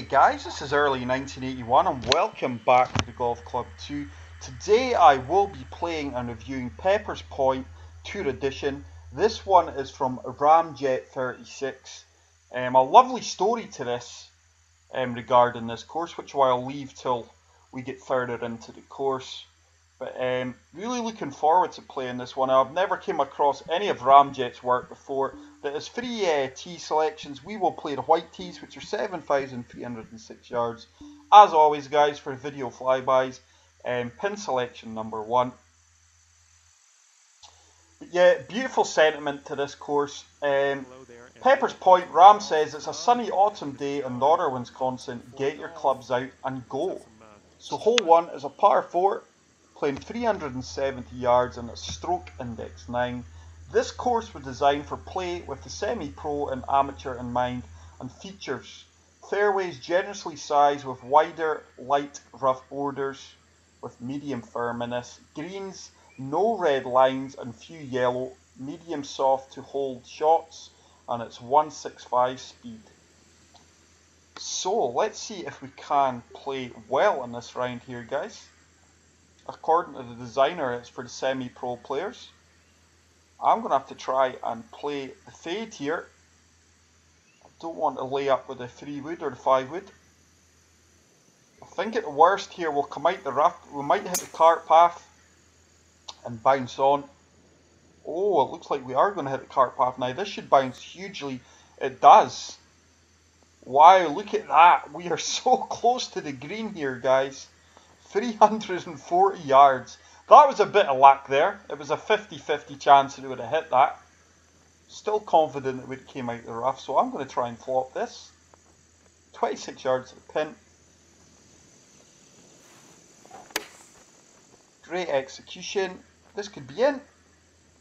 guys, this is early 1981 and welcome back to the Golf Club 2. Today I will be playing and reviewing Peppers Point Tour Edition. This one is from Ramjet 36. A lovely story to this regarding this course, which I'll leave till we get further into the course. But really looking forward to playing this one. I've never came across any of Ramjet's work before. There's three tee selections. We will play the white tees, which are 7,306 yards. As always, guys, for video flybys, pin selection number 1. But yeah, beautiful sentiment to this course. Peppers Point, Ram says it's a sunny autumn day in northern Wisconsin. Get your clubs out and go. So hole 1 is a par 4. Playing 370 yards and a stroke index 9. This course was designed for play with the semi-pro and amateur in mind and features fairways generously sized with wider, light, rough borders with medium firmness, greens, no red lines and few yellow, medium soft to hold shots, and it's 165 speed. So let's see if we can play well in this round here, guys. According to the designer, it's for the semi-pro players. I'm going to have to try and play the fade here. I don't want to lay up with the 3-wood or the 5-wood. I think at the worst here we'll come out the rough. We might hit the cart path and bounce on. Oh, it looks like we are going to hit the cart path now. This should bounce hugely. It does. Wow, look at that. We are so close to the green here, guys. 340 yards. That was a bit of luck there. It was a 50-50 chance that it would have hit that. Still confident it would have came out the rough, so I'm going to try and flop this. 26 yards to the pin. Great execution. This could be in.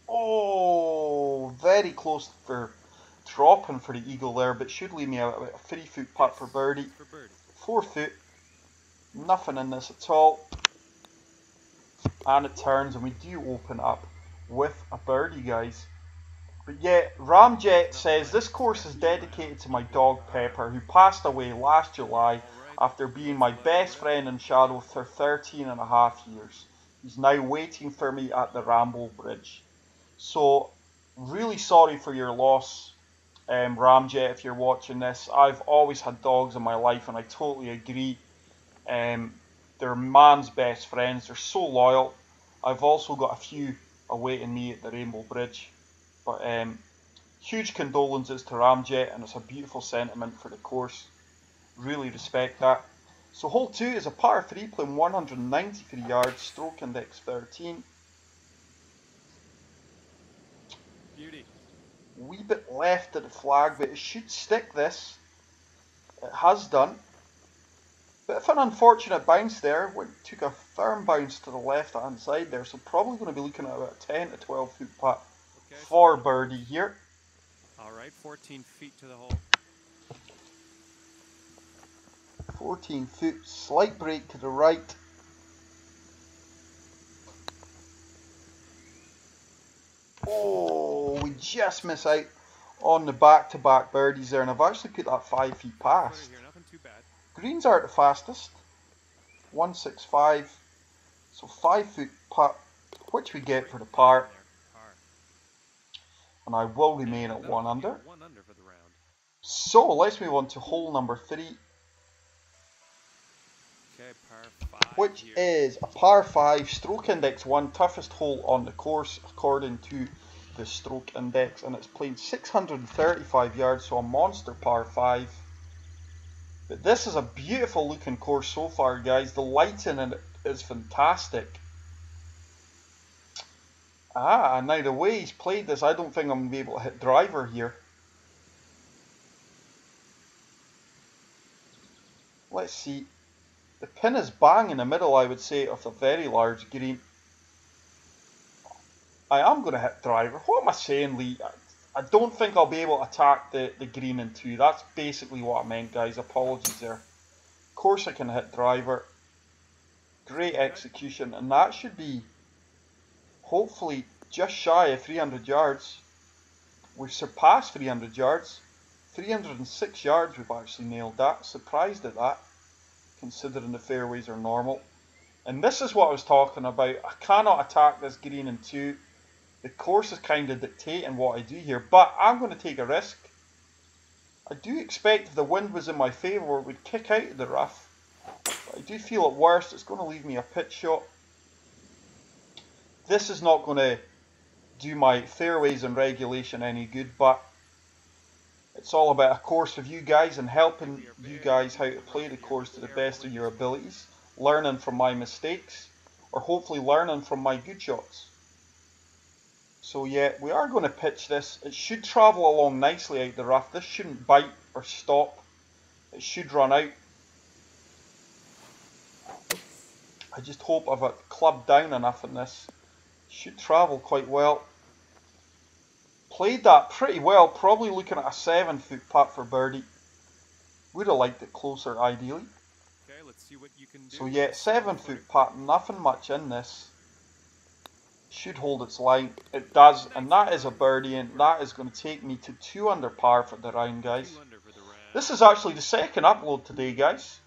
Oh, very close for dropping for the eagle there, but should leave me out a 3-foot putt for birdie. 4 foot. Nothing in this at all, and it turns and we do open up with a birdie, guys. But yeah, Ramjet says this course is dedicated to my dog Pepper, who passed away last July after being my best friend in shadow for 13.5 years. He's now waiting for me at the Ramble Bridge. So really sorry for your loss, Ramjet, if you're watching this. I've always had dogs in my life and I totally agree. They're man's best friends. They're so loyal. I've also got a few awaiting me at the Rainbow Bridge. But huge condolences to Ramjet, and it's a beautiful sentiment for the course. Really respect that. So hole 2 is a par 3 playing 193 yards, stroke index 13. Beauty. Wee bit left of the flag, but it should stick this. It has done. Bit of an unfortunate bounce there. We took a firm bounce to the left hand side there, so probably going to be looking at about a 10 to 12 foot putt for birdie here. Alright, 14 feet to the hole. 14 foot, slight break to the right. Oh, we just miss out on the back-to-back birdies there, and I've actually put that 5 feet past. Nothing too bad. Greens are the fastest, 165, so 5 foot putt, which we get for the par, and I will remain at 1 under. So let's move on to hole number 3, which is a par 5, stroke index 1, toughest hole on the course according to the stroke index, and it's playing 635 yards, so a monster par 5. But this is a beautiful looking course so far, guys. The lighting in it is fantastic. Now the way he's played this, I don't think I'm going to be able to hit driver here. Let's see. The pin is bang in the middle, I would say, of a very large green. I am going to hit driver. What am I saying, Lee? I don't think I'll be able to attack the green in 2. That's basically what I meant, guys. Apologies there. Of course I can hit driver. Great execution. And that should be, hopefully, just shy of 300 yards. We've surpassed 300 yards. 306 yards we've actually nailed that. Surprised at that, considering the fairways are normal. And this is what I was talking about. I cannot attack this green in two. The course is kind of dictating what I do here, but I'm going to take a risk. I do expect if the wind was in my favour, it would kick out of the rough. But I do feel at worst it's going to leave me a pitch shot. This is not going to do my fairways and regulation any good, but it's all about a course with you guys and helping you guys how to play the course to the best of your abilities, learning from my mistakes, or hopefully learning from my good shots. So yeah, we are going to pitch this. It should travel along nicely out the rough. This shouldn't bite or stop. It should run out. I just hope I've clubbed down enough in this. It should travel quite well. Played that pretty well, probably looking at a 7-foot putt for birdie. Would have liked it closer ideally. Okay, let's see what you can do. So yeah, 7-foot putt, nothing much in this. Should hold its line. It does, and that is a birdie, and that is going to take me to 2 under par for the round, guys. This is actually the second upload today, guys.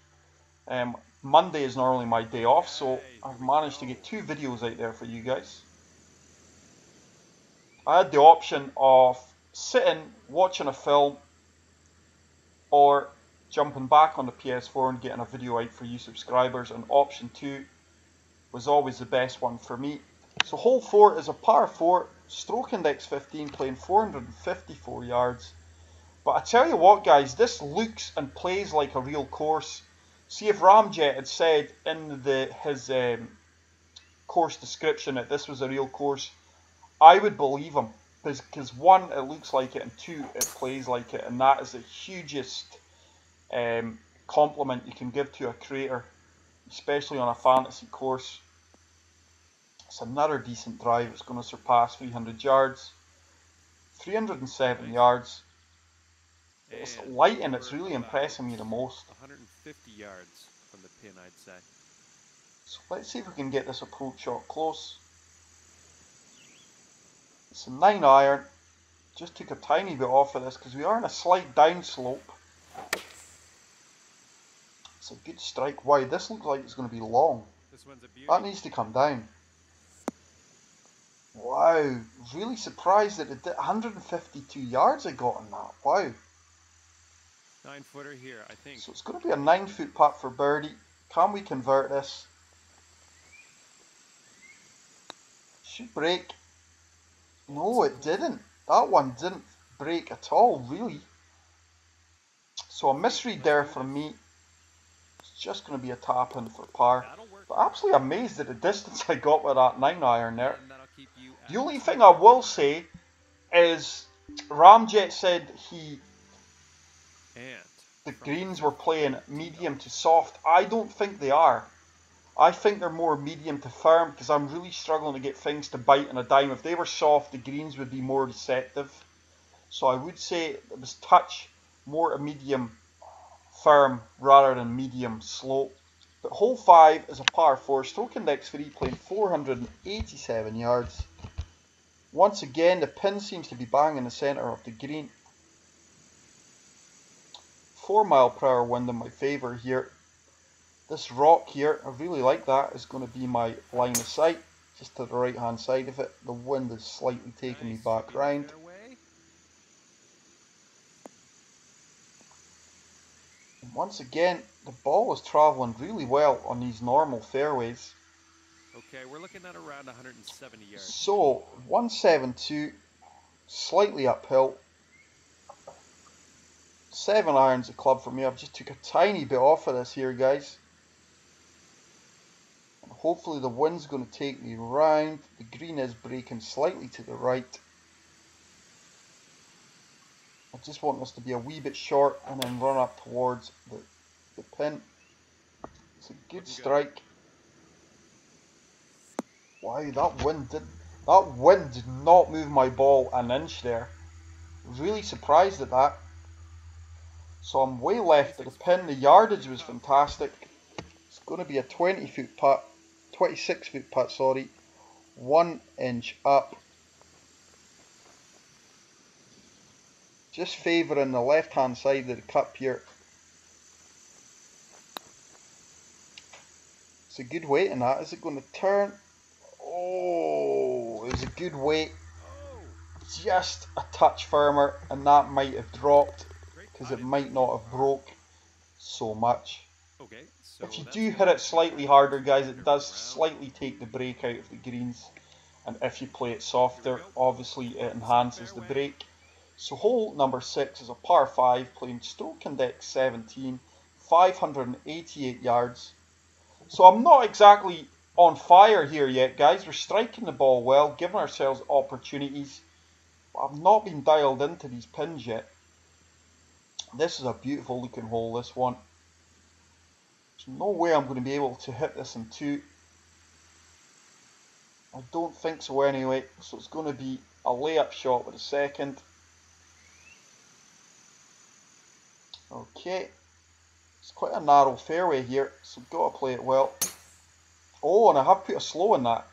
Monday is normally my day off, so I've managed to get 2 videos out there for you guys. I had the option of sitting, watching a film, or jumping back on the PS4 and getting a video out for you subscribers, and option 2 was always the best one for me. So hole 4 is a par 4, stroke index 15, playing 454 yards. But I tell you what, guys, this looks and plays like a real course. See, if Ramjet had said in his course description that this was a real course, I would believe him. Because 1, it looks like it, and 2, it plays like it. And that is the hugest compliment you can give to a creator, especially on a fantasy course. It's another decent drive. It's going to surpass 300 yards. 307 yards. It's light and it's really impressing me the most. 150 yards from the pin, I'd say. So let's see if we can get this approach shot close. It's a 9 iron. Just took a tiny bit off of this because we are in a slight down slope. It's a good strike. Wow, this looks like it's going to be long. This one's a beauty. That needs to come down. Wow, really surprised that it did 152 yards I got on that. Wow. 9-footer here, I think. So it's going to be a 9-foot putt for birdie. Can we convert this? Should break. No, it didn't. That one didn't break at all, really. So a misread there from me. It's just going to be a tap in for par. But absolutely amazed at the distance I got with that 9 iron there. The only thing I will say is Ramjet said the greens were playing medium to soft. I don't think they are. I think they're more medium to firm because I'm really struggling to get things to bite on a dime. If they were soft, the greens would be more deceptive. So I would say it was touch more a medium firm rather than medium slope. But hole 5 is a par 4, stroke index 3, playing 487 yards. Once again, the pin seems to be bang in the centre of the green. 4 mile/hour wind in my favour here. This rock here, I really like that, is going to be my line of sight, just to the right hand side of it. The wind is slightly taking me back round. And once again, the ball is travelling really well on these normal fairways. Okay, we're looking at around 170 yards. So, 172, slightly uphill. 7 irons a club for me. I've just took a tiny bit off of this here, guys. And hopefully the wind's going to take me round. The green is breaking slightly to the right. I just want this to be a wee bit short and then run up towards the pin. It's a good strike. Wow, that wind did not move my ball an inch there. Really surprised at that. So I'm way left of the pin. The yardage was fantastic. It's going to be a 26 foot putt, sorry. 1 inch up. Just favouring the left hand side of the cup here. It's a good weight in that. Is it going to turn? Oh, it was a good weight. Just a touch firmer, and that might have dropped because it might not have broke so much. Okay, so If you do hit it slightly harder, guys, it does slightly take the break out of the greens. And if you play it softer, obviously it enhances the break. So hole number 6 is a par 5, playing stroke index 17, 588 yards. So I'm not exactly on fire here yet, guys. We're striking the ball well, giving ourselves opportunities. But I've not been dialed into these pins yet. This is a beautiful looking hole, this one. There's no way I'm going to be able to hit this in 2. I don't think so anyway. So it's going to be a layup shot with a second. Okay. It's quite a narrow fairway here, so we've got to play it well. Oh, and I have put a slow in that.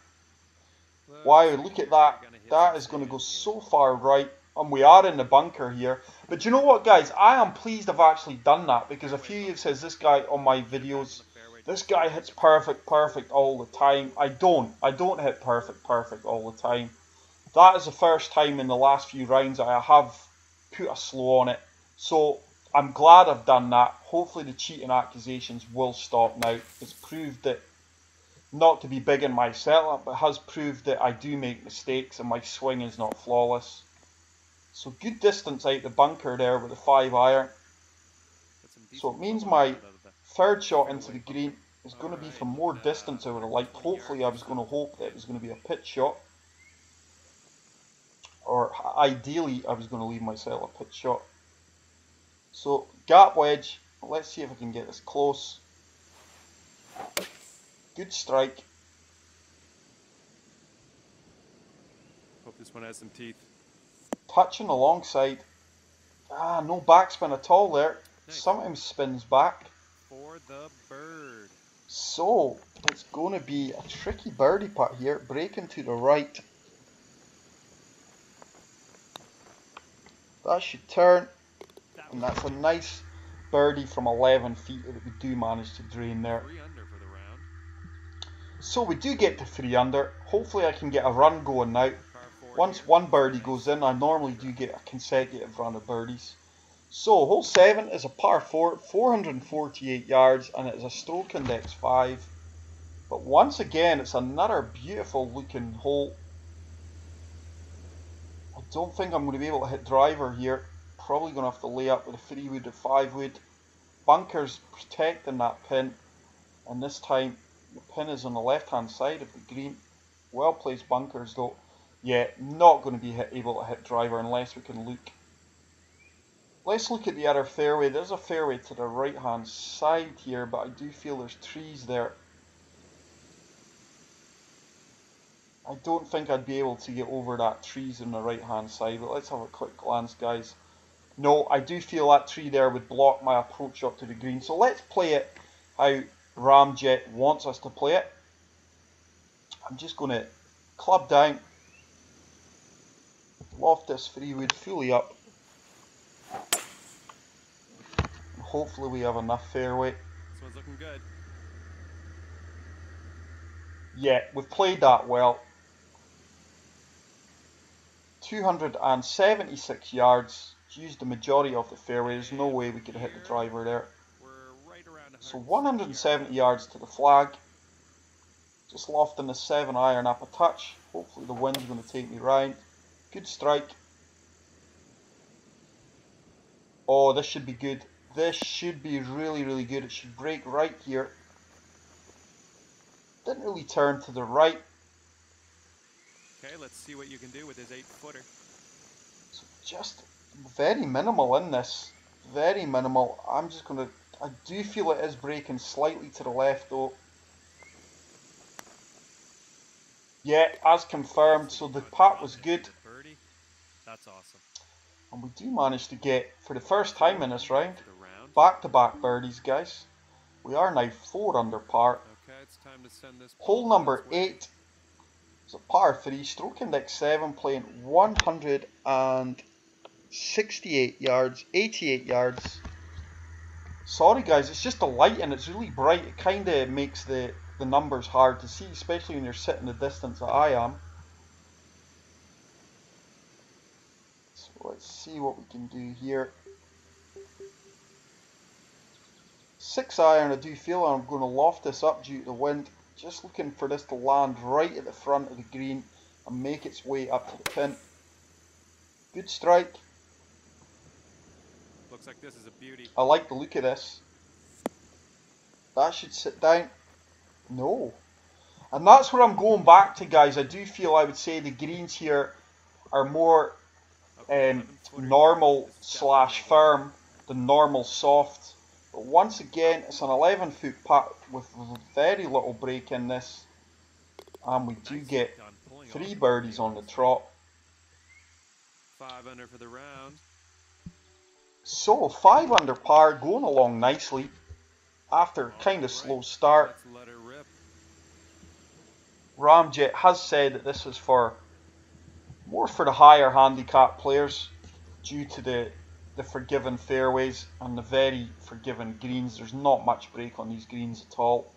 Wow, look at that. That is going to go so far right. And we are in the bunker here. But you know what, guys? I am pleased I've actually done that. Because a few of you says this guy on my videos, this guy hits perfect all the time. I don't hit perfect all the time. That is the first time in the last few rounds I have put a slow on it. So I'm glad I've done that. Hopefully the cheating accusations will stop now. It's proved that, not to be big in my setup, but has proved that I do make mistakes and my swing is not flawless. So good distance out the bunker there with the 5 iron. So it means my third shot into the green is going to be from more distance I would have liked. Hopefully I was going to hope that it was going to be a pitch shot. Or ideally I was going to leave myself a pitch shot. So gap wedge. Let's see if I can get this close. Good strike. Hope this one has some teeth. Touching alongside. Ah, no backspin at all there. Nice. Sometimes spins back. For the bird. So, it's going to be a tricky birdie putt here. Breaking to the right. That should turn. And that's a nice birdie from 11 feet that we do manage to drain there. 3 under for the round. So we do get to 3 under. Hopefully I can get a run going now. Par 4 Once here. one birdie goes in, I normally do get a consecutive run of birdies. So hole 7 is a par 4, 448 yards, and it is a stroke index 5. But once again, it's another beautiful looking hole. I don't think I'm going to be able to hit driver here. Probably going to have to lay up with a 3 wood or 5 wood. Bunkers protecting that pin, and this time the pin is on the left hand side of the green. Well placed bunkers though. Yeah, not going to be able to hit driver unless we can look. Let's look at the other fairway. There's a fairway to the right hand side here, but I do feel there's trees there. I don't think I'd be able to get over that trees on the right hand side, but let's have a quick glance, guys. No, I do feel that tree there would block my approach up to the green. So let's play it how Ramjet wants us to play it. I'm just going to club down, loft this 3 wood fully up. And hopefully we have enough fairway. This one's looking good. Yeah, we've played that well. 276 yards. Used the majority of the fairway. There's no way we could have hit the driver there. We're right around So 170 yards to the flag. Just lofting the 7 iron up a touch. Hopefully the wind's going to take me round. Good strike. Oh, this should be good. This should be really good. It should break right here. Didn't really turn to the right. Okay, let's see what you can do with his 8-footer. So just very minimal in this. Very minimal. I'm just going to... I do feel it is breaking slightly to the left though. Yeah, as confirmed. So the putt was good. Birdie. That's awesome. And we do manage to get, for the first time in this round, The round. back-to-back birdies, guys. We are now 4 under par. Okay, it's time to send this Hole ball number its way. 8 is a par 3, stroke index 7, playing 100 and 68 yards, 88 yards. Sorry guys, it's just the light and it's really bright. It kind of makes the numbers hard to see, especially when you're sitting the distance that I am. So let's see what we can do here. 6 iron, I do feel I'm going to loft this up due to the wind. Just looking for this to land right at the front of the green and make its way up to the pin. Good strike. Looks like this is a beauty. I like the look of this. That should sit down. No. And that's where I'm going back to, guys. I do feel I would say the greens here are more normal slash firm than normal soft. But once again, it's an 11-foot putt with very little break in this. And we do get 3 birdies on the trot. 5 under for the round. So 5 under par, going along nicely after a kind of slow start. Let's let her rip. Ramjet has said that this is more for the higher handicap players due to the forgiven fairways and the very forgiven greens. There's not much break on these greens at all.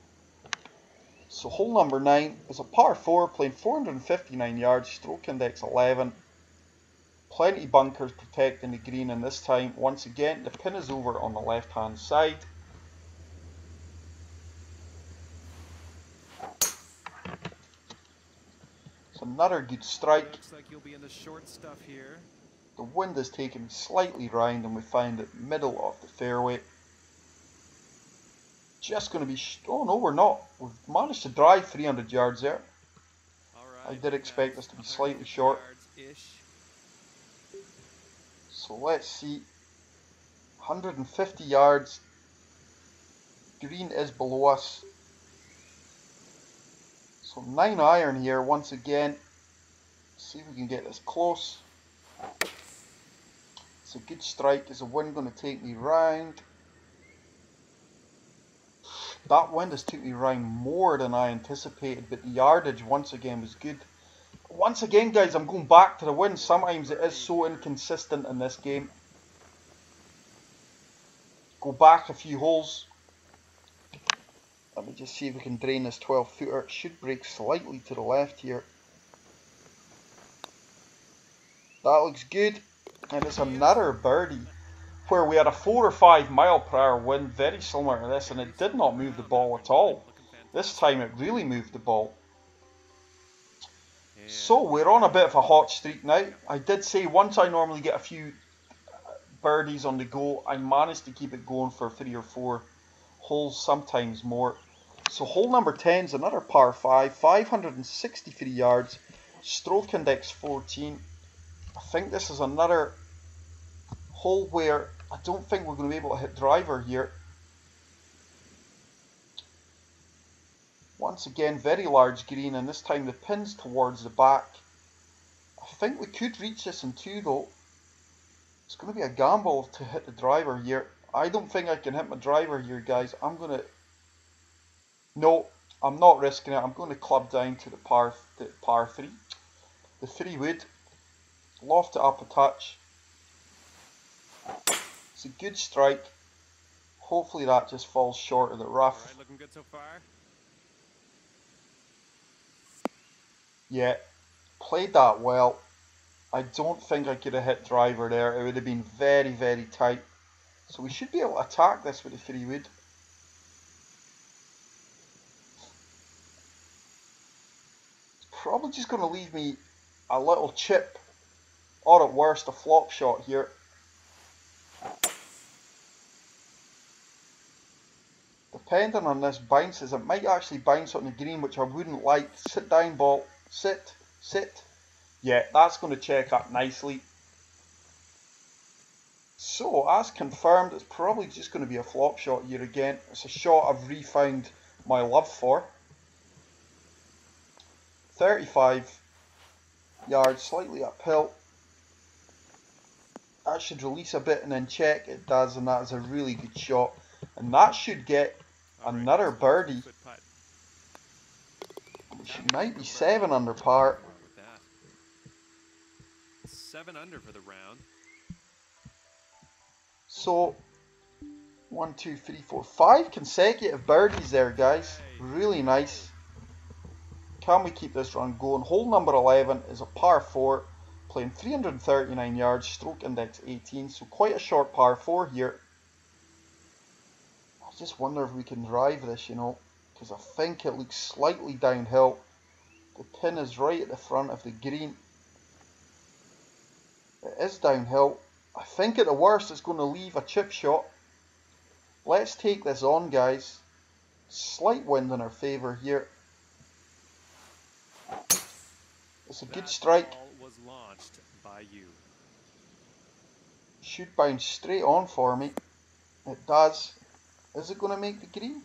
So hole number 9 is a par 4 playing 459 yards, stroke index 11. Plenty bunkers protecting the green, and this time, once again, the pin is over on the left hand side. It's another good strike. Looks like you'll be in the short stuff here. The wind is taking me slightly round and we find it middle of the fairway. Just going to be... oh no, we're not. We've managed to drive 300 yards there. All right, I did expect this to be slightly short. So let's see. 150 yards. Green is below us. So 9 iron here once again. See if we can get this close. It's a good strike. Is the wind going to take me round? That wind has took me round more than I anticipated, but the yardage once again was good. Once again, guys, I'm going back to the wind. Sometimes it is so inconsistent in this game. Go back a few holes. Let me just see if we can drain this 12-footer. It should break slightly to the left here. That looks good. And it's another birdie where we had a 4 or 5 mile per hour wind, very similar to this, and it did not move the ball at all. This time it really moved the ball. So we're on a bit of a hot streak now. I did say once I normally get a few birdies on the go, I managed to keep it going for 3 or 4 holes, sometimes more. So hole number 10 is another par 5, 563 yards, stroke index 14. I think this is another hole where I don't think we're going to be able to hit driver here. Once again, very large green, and this time the pin's towards the back. I think we could reach this in 2 though. It's going to be a gamble to hit the driver here. I don't think I can hit my driver here, guys. I'm going to... no, I'm not risking it. I'm going to club down to the par 3. The 3 wood. Loft it up a touch. It's a good strike. Hopefully that just falls short of the rough. All right, looking good so far. Yeah, played that well. I don't think I could have hit driver there. It would have been very, very tight. So we should be able to attack this with the 3 wood. It's probably just going to leave me a little chip, or at worst a flop shot here. Depending on this bounces, it might actually bounce on the green, which I wouldn't like. Sit down, ball. Sit. Sit. Yeah, that's going to check up nicely. So, as confirmed, it's probably just going to be a flop shot here again. It's a shot I've refound my love for. 35 yards, slightly uphill. That should release a bit and then check. It does, and that is a really good shot. And that should get another birdie. Which might be 7 under par. 7 under for the round. So 1, 2, 3, 4, 5 consecutive birdies there, guys. Really nice. Can we keep this run going? Hole number 11 is a par 4, playing 339 yards, stroke index 18, so quite a short par 4 here. I just wonder if we can drive this, you know, because I think it looks slightly downhill. The pin is right at the front of the green. It is downhill. I think at the worst it's going to leave a chip shot. Let's take this on, guys. Slight wind in our favour here. It's a good strike. Was launched by you. Should bounce straight on for me. It does. Is it going to make the green?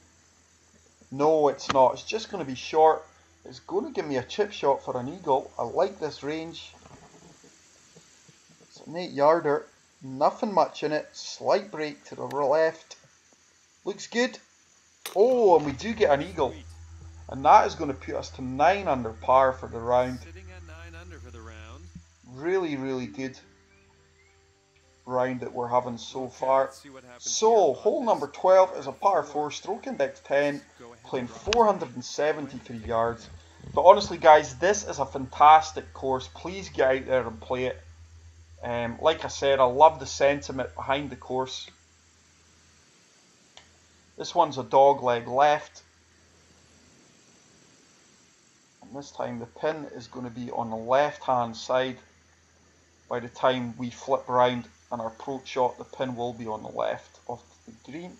No, it's not. It's just going to be short. It's going to give me a chip shot for an eagle. I like this range. It's an 8-yarder. Nothing much in it. Slight break to the left. Looks good. Oh, and we do get an eagle. And that is going to put us to 9 under par for the round. Sitting at 9 under for the round. Really, really good round that we're having so far. So, hole number 12 is a par 4, stroke index 10, playing 473 yards. But honestly, guys, this is a fantastic course. Please get out there and play it. Like I said, I love the sentiment behind the course. This one's a dog leg left. And this time the pin is going to be on the left hand side. By the time we flip around and our approach shot, the pin will be on the left of the green.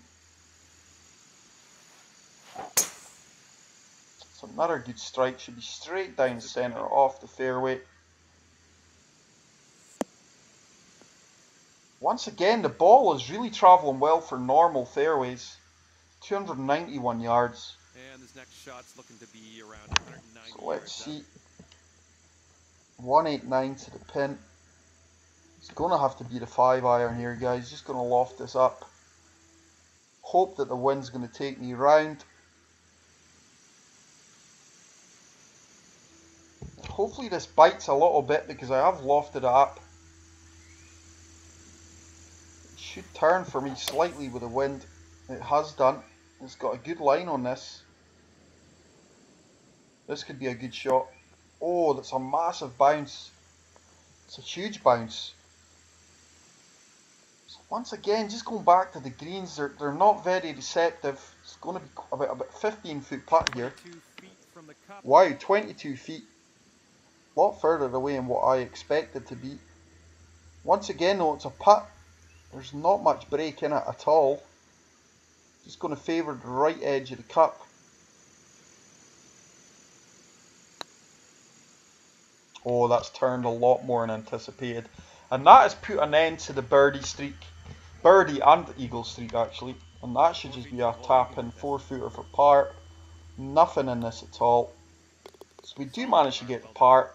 It's another good strike, should be straight down the centre off the fairway. Once again, the ball is really travelling well for normal fairways. 291 yards. And this next shot's looking to be around 190. So let's see. 189 to the pin. It's going to have to be the 5-iron here, guys. Just going to loft this up. Hope that the wind's going to take me round. Hopefully this bites a little bit because I have lofted it up. It should turn for me slightly with the wind. It has done. It's got a good line on this. This could be a good shot. Oh, that's a massive bounce. It's a huge bounce. So once again, just going back to the greens, they're not very receptive. It's going to be about 15 foot putt here. 22 feet from the cup. Wow, 22 feet. A lot further away than what I expected to be. Once again though, it's a putt. There's not much break in it at all. Just going to favour the right edge of the cup. Oh, that's turned a lot more than anticipated. And that has put an end to the birdie streak. Birdie and eagle streak actually. And that should just be a tap-in 4-footer for par. Nothing in this at all. So we do manage to get the par.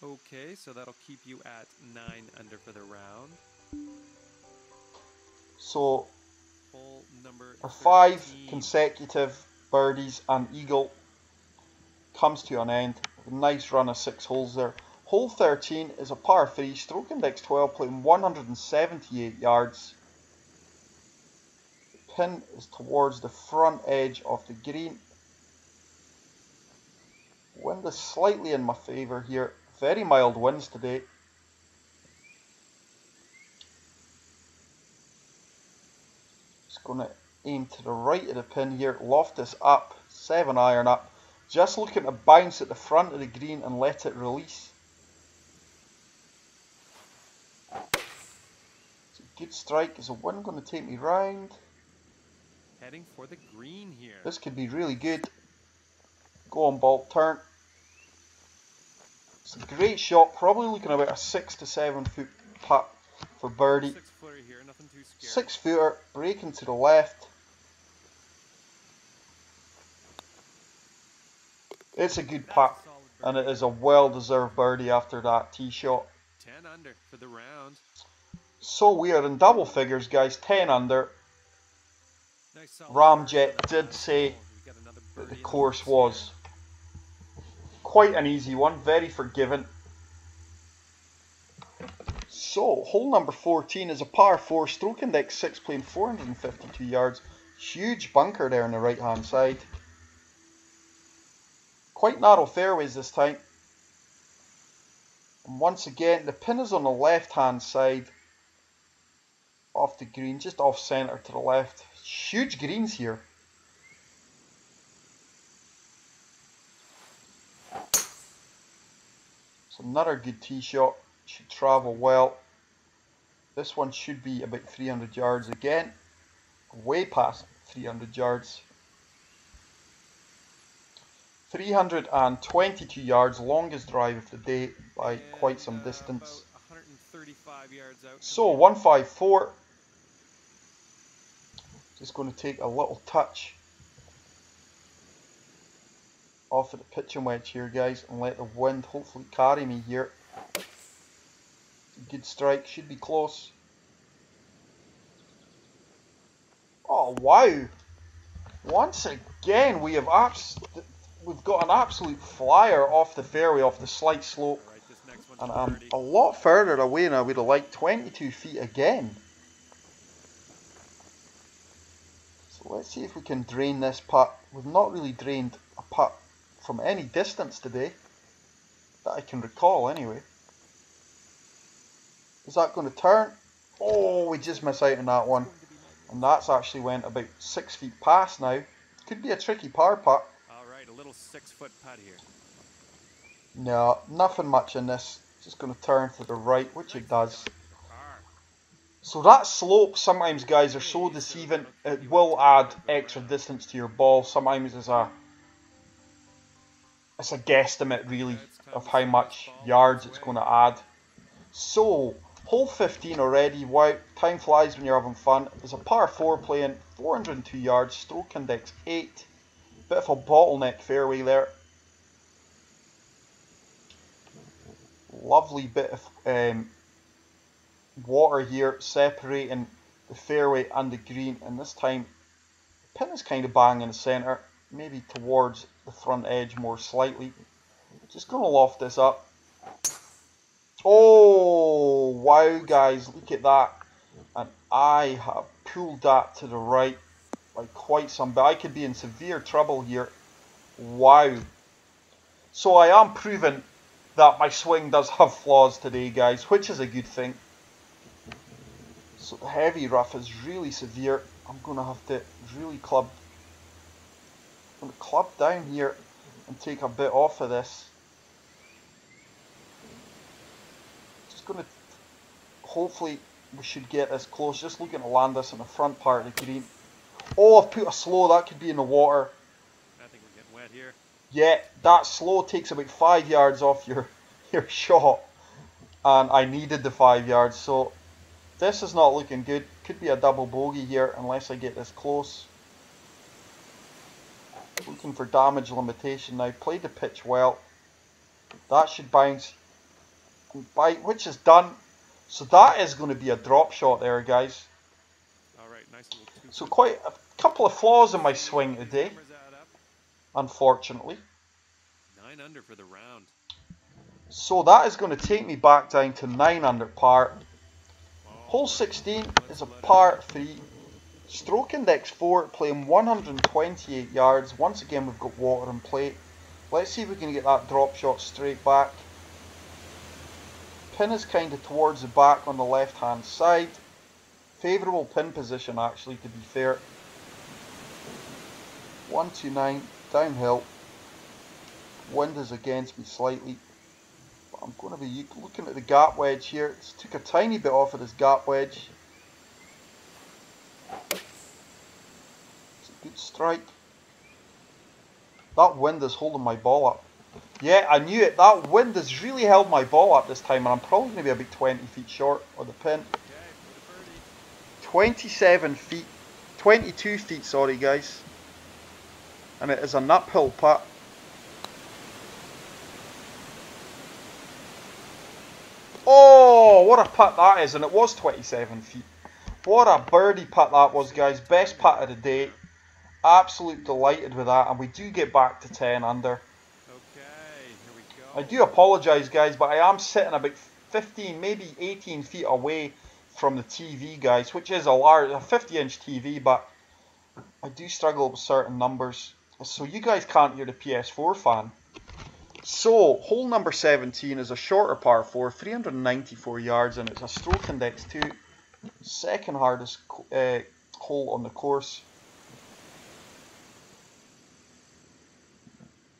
Okay, so that'll keep you at 9 under for the round. So Hole number our 5 13. consecutive birdies and eagle comes to an end. A nice run of 6 holes there. Hole 13 is a par 3, stroke index 12, playing 178 yards. The pin is towards the front edge of the green. Wind is slightly in my favour here. Very mild winds today. Just going to aim to the right of the pin here. Loft this up. 7-iron up. Just looking to bounce at the front of the green and let it release. It's a good strike. Is the wind going to take me round? Heading for the green here. This could be really good. Go on, ball, turn. It's a great shot. Probably looking about a 6 to 7 foot putt for birdie. 6-footer here, nothing too scary. 6-footer, breaking to the left. It's a good putt, and it is a well-deserved birdie after that tee shot. 10 under for the round. So we are in double figures, guys. 10 under. Nice solid Ramjet birdie. did say We got another that birdie the in course books was quite an easy one, very forgiving. So, hole number 14 is a par 4, stroke index 6, playing 452 yards. Huge bunker there on the right hand side. Quite narrow fairways this time. And once again, the pin is on the left hand side off the green, just off centre to the left. Huge greens here. So another good tee shot, should travel well. This one should be about 300 yards again, way past 300 yards. 322 yards, longest drive of the day by quite some distance. 135 yards out. So 154. Just going to take a little touch off of the pitching wedge here, guys, and let the wind hopefully carry me here. Good strike, should be close. Oh wow! Once again, we've got an absolute flyer off the fairway, off the slight slope, and I'm a lot further away than I would have liked. 22 feet again. So let's see if we can drain this putt. We've not really drained a putt from any distance today, that I can recall anyway. Is that going to turn? Oh, we just missed out on that one. And that's actually went about 6 feet past now. Could be a tricky par putt. Alright, a little 6-foot putt here. No, nothing much in this. Just going to turn to the right, which it does. So that slope, sometimes guys, are so deceiving. It will add extra distance to your ball. Sometimes it's a guesstimate really of how much yards it's going to add. So, hole 15 already. Wow, time flies when you're having fun. There's a par 4 playing 402 yards, stroke index 8. Bit of a bottleneck fairway there. Lovely bit of water here separating the fairway and the green, and this time the pin is kind of bang in the centre, maybe towards the front edge more slightly. Just going to loft this up. Oh wow guys, look at that, and I have pulled that to the right by quite some bit. I could be in severe trouble here. Wow. So I am proving that my swing does have flaws today, guys, which is a good thing. So the heavy rough is really severe. I'm going to have to really club down here and take a bit off of this. Just going to, hopefully we should get this close. Just looking to land this in the front part of the green. Oh, I've put a slow, that could be in the water. I think we're getting wet here. Yeah, that slow takes about 5 yards off your shot, and I needed the 5 yards, so this is not looking good. Could be a double bogey here unless I get this close. Looking for damage limitation now. Played the pitch well. That should bounce and bite, which is done. So that is going to be a drop shot there, guys. Alright, nice little two. So quite a couple of flaws in my swing today, unfortunately. 9 under for the round. So that is going to take me back down to 9 under par. Hole 16 is a par 3, stroke index 4, playing 128 yards. Once again, we've got water in play. Let's see if we can get that drop shot straight back. Pin is kind of towards the back on the left hand side. Favourable pin position actually, to be fair. 129 downhill. Wind is against me slightly. I'm going to be looking at the gap wedge here. Just took a tiny bit off of this gap wedge. It's a good strike. That wind is holding my ball up. Yeah, I knew it. That wind has really held my ball up this time, and I'm probably going to be about 20 feet short of the pin. 27 feet. 22 feet, sorry guys. And it is an uphill putt. Oh, what a putt that is, and it was 27 feet. What a birdie putt that was, guys. Best putt of the day. Absolute delighted with that, and we do get back to 10 under. Okay, here we go. I do apologise, guys, but I am sitting about 15, maybe 18 feet away from the TV, guys, which is a 50-inch TV, but I do struggle with certain numbers, so you guys can't hear the PS4 fan. So, hole number 17 is a shorter par 4, 394 yards, and it's a stroke index 2, second hardest hole on the course.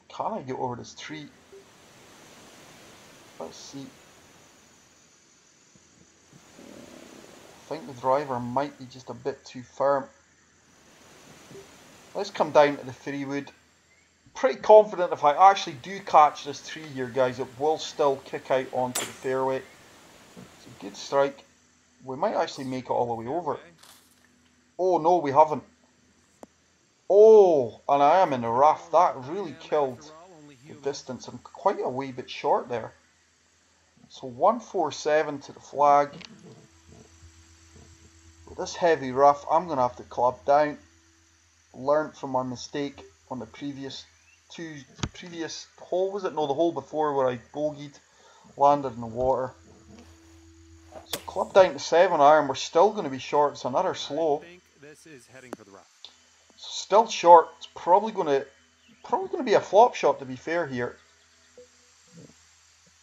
Can I get over this tree? Let's see. I think the driver might be just a bit too firm. Let's come down to the 3-wood. Pretty confident if I actually do catch this tree here, guys, it will still kick out onto the fairway. It's a good strike. We might actually make it all the way over. Oh no, we haven't. Oh, and I am in the rough. That really killed the distance. I'm quite a wee bit short there. So 147 to the flag. With this heavy rough, I'm going to have to club down. Learned from my mistake on the previous hole, was it? No, the hole before where I bogeyed, landed in the water. So club down to 7 iron. We're still going to be short. It's another slow. This is heading for the rough. So still short. It's probably going to be a flop shot, to be fair here.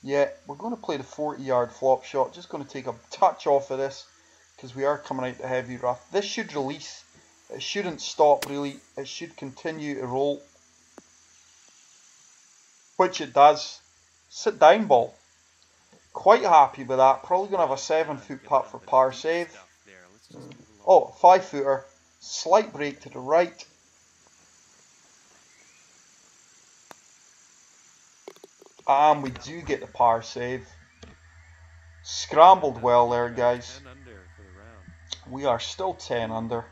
Yeah, we're going to play the 40-yard flop shot. Just going to take a touch off of this because we are coming out the heavy rough. This should release. It shouldn't stop really. It should continue to roll. Which it does. Sit down ball. Quite happy with that. Probably going to have a 7-foot putt for par save. Oh, 5-footer. Slight break to the right. And we do get the par save. Scrambled well there, guys. We are still 10 under.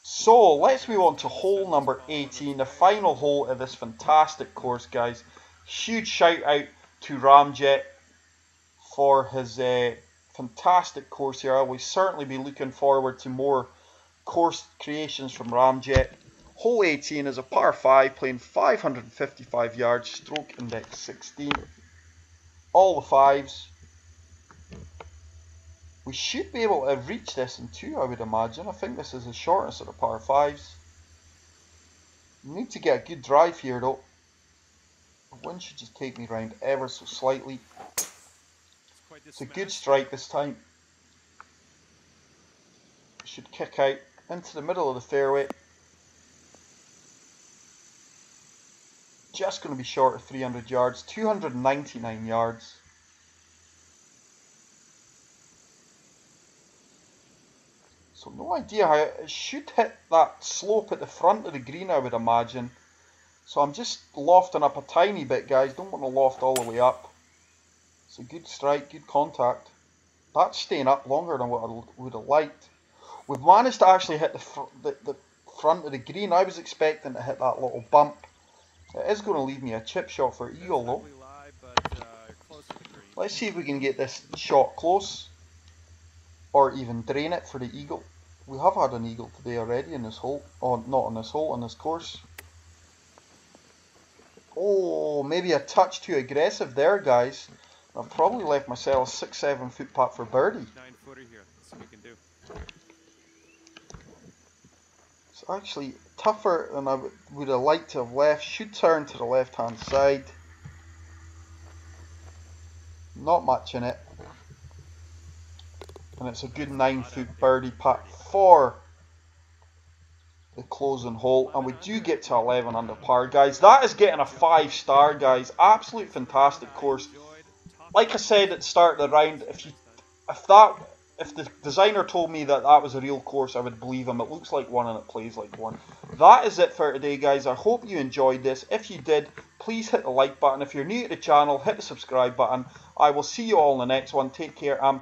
So, let's move on to hole number 18, the final hole of this fantastic course, guys. Huge shout out to Ramjet for his fantastic course here. I will certainly be looking forward to more course creations from Ramjet. Hole 18 is a par 5, playing 555 yards, stroke index 16. All the 5s. We should be able to reach this in 2, I would imagine. I think this is the shortest of the par 5s. We need to get a good drive here though. The wind should just take me round ever so slightly. It's a good strike this time. Should kick out into the middle of the fairway. Just going to be short of 300 yards, 299 yards. So no idea how it should hit that slope at the front of the green, I would imagine. So I'm just lofting up a tiny bit, guys. Don't want to loft all the way up. It's a good strike, good contact. That's staying up longer than what I would have liked. We've managed to actually hit the front of the green. I was expecting to hit that little bump. It is going to leave me a chip shot for eagle though. Let's see if we can get this shot close. Or even drain it for the eagle. We have had an eagle today already in this hole. Oh, not on this hole, on this course. Oh, maybe a touch too aggressive there, guys. I've probably left myself a 6-7 foot putt for birdie. 9-footer here. Let's see what we can do. It's actually tougher than I would have liked to have left. Should turn to the left hand side. Not much in it. And it's a good 9-foot birdie putt for the closing hole. And we do get to 11 under par, guys. That is getting a 5-star, guys. Absolute fantastic course. Like I said at the start of the round, if the designer told me that that was a real course, I would believe him. It looks like one and it plays like one. That is it for today, guys. I hope you enjoyed this. If you did, please hit the like button. If you're new to the channel, hit the subscribe button. I will see you all in the next one. Take care and